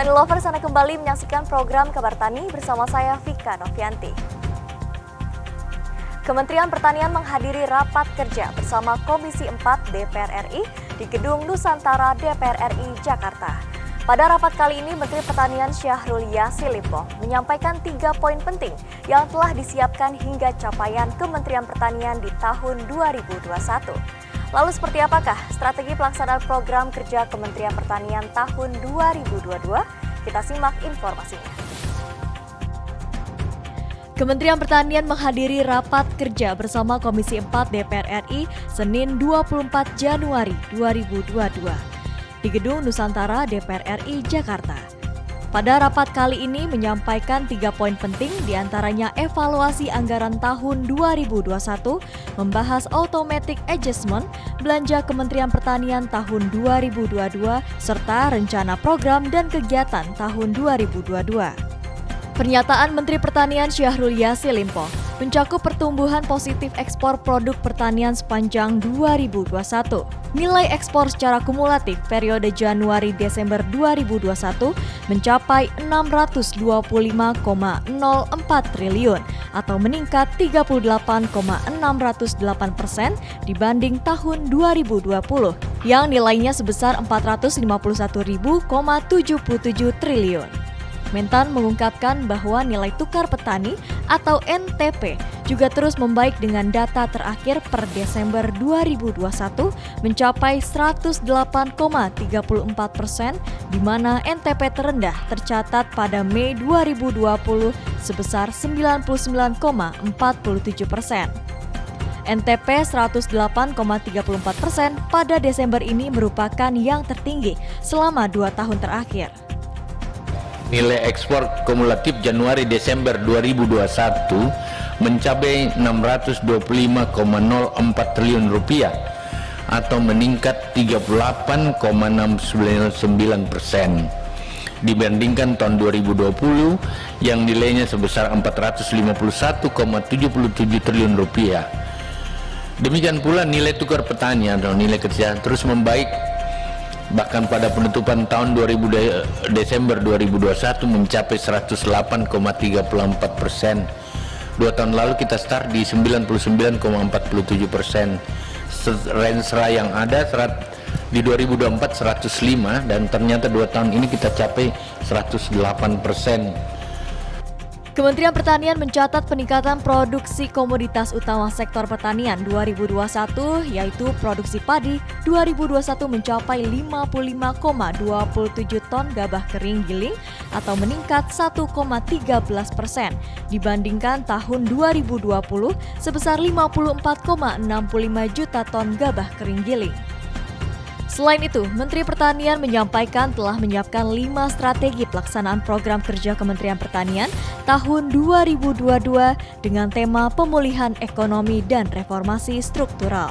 Tani Lovers, Anda kembali menyaksikan program Kabar Tani bersama saya Vika Novianti. Kementerian Pertanian menghadiri rapat kerja bersama Komisi 4 DPR RI di Gedung Nusantara DPR RI Jakarta. Pada rapat kali ini, Menteri Pertanian Syahrul Yassin Limpo menyampaikan 3 poin penting yang telah disiapkan hingga capaian Kementerian Pertanian di tahun 2021. Lalu seperti apakah strategi pelaksanaan program kerja Kementerian Pertanian tahun 2022? Kita simak informasinya. Kementerian Pertanian menghadiri rapat kerja bersama Komisi 4 DPR RI Senin 24 Januari 2022 di Gedung Nusantara DPR RI Jakarta. Pada rapat kali ini menyampaikan 3 poin penting, diantaranya evaluasi anggaran tahun 2021, membahas automatic adjustment, belanja Kementerian Pertanian tahun 2022, serta rencana program dan kegiatan tahun 2022. Pernyataan Menteri Pertanian Syahrul Yassin Limpo mencakup pertumbuhan positif ekspor produk pertanian sepanjang 2021. Nilai ekspor secara kumulatif periode Januari-Desember 2021 mencapai 625,04 triliun atau meningkat 38,608% dibanding tahun 2020 yang nilainya sebesar 451.000,77 triliun. Mentan mengungkapkan bahwa nilai tukar petani atau NTP juga terus membaik dengan data terakhir per Desember 2021 mencapai 108,34%, di mana NTP terendah tercatat pada Mei 2020 sebesar 99,47%. NTP 108,34% pada Desember ini merupakan yang tertinggi selama 2 tahun terakhir. Nilai ekspor kumulatif Januari-Desember 2021 mencapai 625,04 triliun rupiah atau meningkat 38,699% dibandingkan tahun 2020 yang nilainya sebesar 451,77 triliun rupiah. Demikian pula nilai tukar petani atau nilai kerja terus membaik. Bahkan pada penutupan tahun Desember 2021 mencapai 108,34%. 2 tahun lalu kita start di 99,47%. Range yang ada di 2024 105 dan ternyata 2 tahun ini kita capai 108%. Kementerian Pertanian mencatat peningkatan produksi komoditas utama sektor pertanian 2021 yaitu produksi padi 2021 mencapai 55,27 ton gabah kering giling atau meningkat 1,13% dibandingkan tahun 2020 sebesar 54,65 juta ton gabah kering giling. Selain itu, Menteri Pertanian menyampaikan telah menyiapkan 5 strategi pelaksanaan program kerja Kementerian Pertanian tahun 2022 dengan tema pemulihan ekonomi dan reformasi struktural.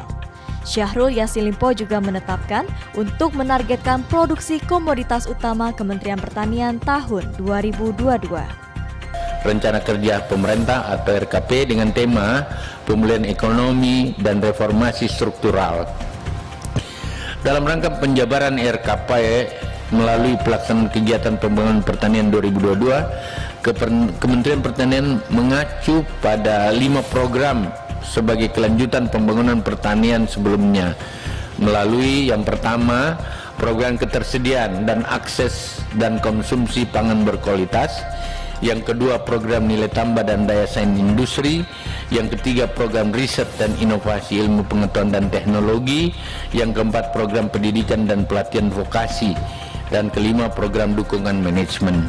Syahrul Yassin Limpo juga menetapkan untuk menargetkan produksi komoditas utama Kementerian Pertanian tahun 2022. Rencana kerja pemerintah atau RKP dengan tema pemulihan ekonomi dan reformasi struktural. Dalam rangka penjabaran RKP melalui pelaksanaan kegiatan pembangunan pertanian 2022, Kementerian Pertanian mengacu pada 5 program sebagai kelanjutan pembangunan pertanian sebelumnya. Melalui yang pertama, program ketersediaan dan akses dan konsumsi pangan berkualitas. Yang kedua, program nilai tambah dan daya saing industri. Yang ketiga, program riset dan inovasi ilmu pengetahuan dan teknologi. Yang keempat, program pendidikan dan pelatihan vokasi. Dan kelima, program dukungan manajemen.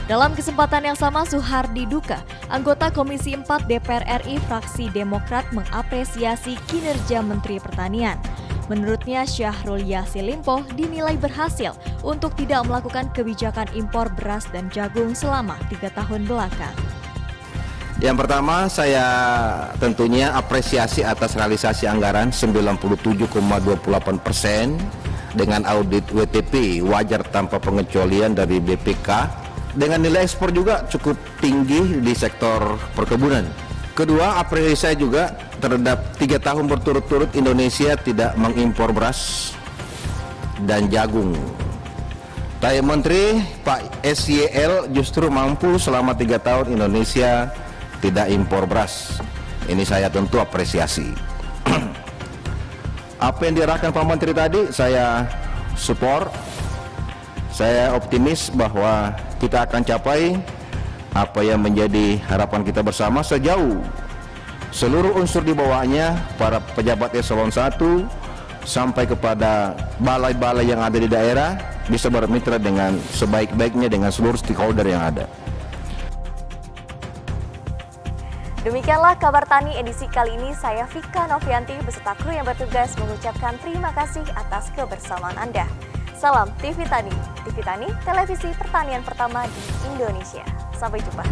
Dalam kesempatan yang sama, Suhardi Duka, anggota Komisi 4 DPR RI fraksi Demokrat mengapresiasi kinerja Menteri Pertanian. Menurutnya, Syahrul Yassin Limpo dinilai berhasil untuk tidak melakukan kebijakan impor beras dan jagung selama 3 tahun belakang. Yang pertama, saya tentunya apresiasi atas realisasi anggaran 97,28% dengan audit WTP wajar tanpa pengecualian dari BPK, dengan nilai ekspor juga cukup tinggi di sektor perkebunan. Kedua, apresiasi saya juga terhadap 3 tahun berturut-turut Indonesia tidak mengimpor beras dan jagung. Saya Menteri Pak SYL justru mampu selama 3 tahun Indonesia tidak impor beras. Ini saya tentu apresiasi. Apa yang diarahkan Pak Menteri tadi saya support. Saya optimis bahwa kita akan capai apa yang menjadi harapan kita bersama sejauh seluruh unsur di bawahnya, para pejabat eselon 1 sampai kepada balai-balai yang ada di daerah bisa bermitra dengan sebaik-baiknya dengan seluruh stakeholder yang ada. Demikianlah kabar tani edisi kali ini. Saya Vika Novianti beserta kru yang bertugas mengucapkan terima kasih atas kebersamaan Anda. Salam TV Tani, televisi pertanian pertama di Indonesia. Sampai jumpa.